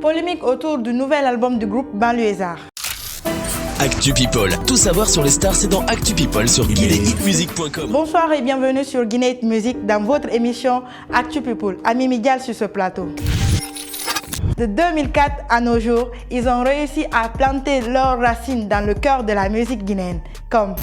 Polémique autour du nouvel album du groupe Banlieusards. Actu People. Tout savoir sur les stars, c'est dans Actu People sur guinéehitmusic.com. Bonsoir et bienvenue sur Guinée Hit Music dans votre émission Actu People. Ami Miguel sur ce plateau. De 2004 à nos jours, ils ont réussi à planter leurs racines dans le cœur de la musique guinéenne, comme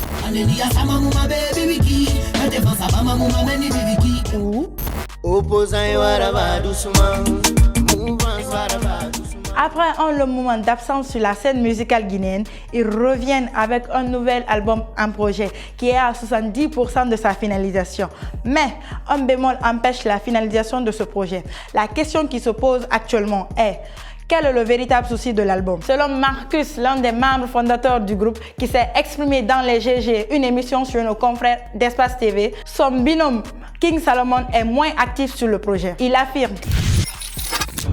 Après un long moment d'absence sur la scène musicale guinéenne, ils reviennent avec un nouvel album en projet qui est à 70% de sa finalisation. Mais un bémol empêche la finalisation de ce projet. La question qui se pose actuellement est: quel est le véritable souci de l'album? Selon Marcus, l'un des membres fondateurs du groupe qui s'est exprimé dans les GG, une émission sur nos confrères d'Espace TV, son binôme King Salomon est moins actif sur le projet. Il affirme: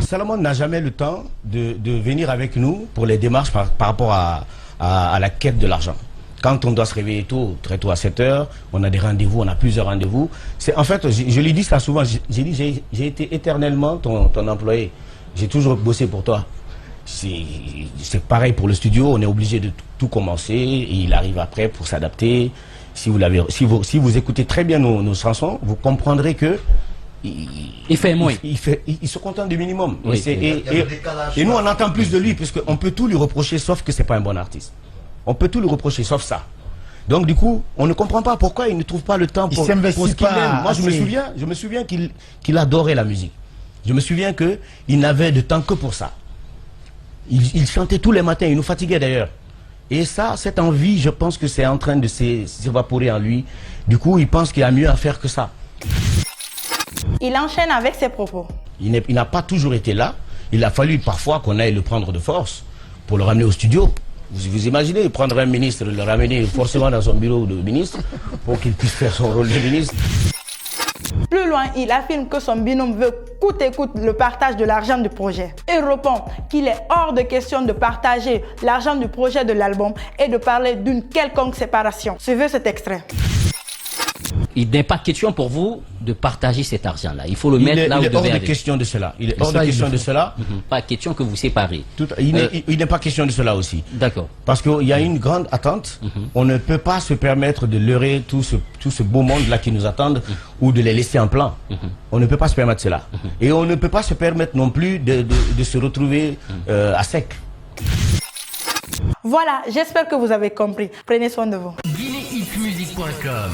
Salomon n'a jamais le temps de venir avec nous pour les démarches par rapport à la quête de l'argent. Quand on doit se réveiller tôt, très tôt à 7 heures, on a des rendez-vous, on a plusieurs rendez-vous. En fait, je lui dis ça souvent, j'ai été éternellement ton employé. J'ai toujours bossé pour toi. C'est pareil pour le studio, on est obligé de tout commencer et il arrive après pour s'adapter. Si vous écoutez très bien nos chansons, vous comprendrez que il se contente du minimum. Oui, et nous, on entend plus de lui, puisqu'on peut tout lui reprocher, sauf que c'est pas un bon artiste. On peut tout lui reprocher, sauf ça. Donc, du coup, on ne comprend pas pourquoi il ne trouve pas le temps pour ce qu'il aime. Moi, je me souviens qu'il adorait la musique. Je me souviens qu'il n'avait de temps que pour ça. Il chantait tous les matins, il nous fatiguait d'ailleurs. Et ça, cette envie, je pense que c'est en train de s'évaporer en lui. Du coup, il pense qu'il y a mieux à faire que ça. Il enchaîne avec ses propos. Il n'a pas toujours été là. Il a fallu parfois qu'on aille le prendre de force pour le ramener au studio. Vous imaginez prendre un ministre, le ramener forcément dans son bureau de ministre pour qu'il puisse faire son rôle de ministre. Plus loin, il affirme que son binôme veut coûte et coûte le partage de l'argent du projet. Il répond qu'il est hors de question de partager l'argent du projet de l'album et de parler d'une quelconque séparation. Suivez cet extrait. Il n'est pas question pour vous de partager cet argent-là. Il faut le mettre là où vous devez. Il est hors de question de cela. Il est hors de question de cela. Pas question que vous séparez. Il n'est pas question de cela aussi. D'accord. Parce qu'il y a une grande attente. On ne peut pas se permettre de leurrer tout ce beau monde-là qui nous attend ou de les laisser en plan. On ne peut pas se permettre cela. Et on ne peut pas se permettre non plus de se retrouver à sec. Voilà, j'espère que vous avez compris. Prenez soin de vous. guinéehitmusic.com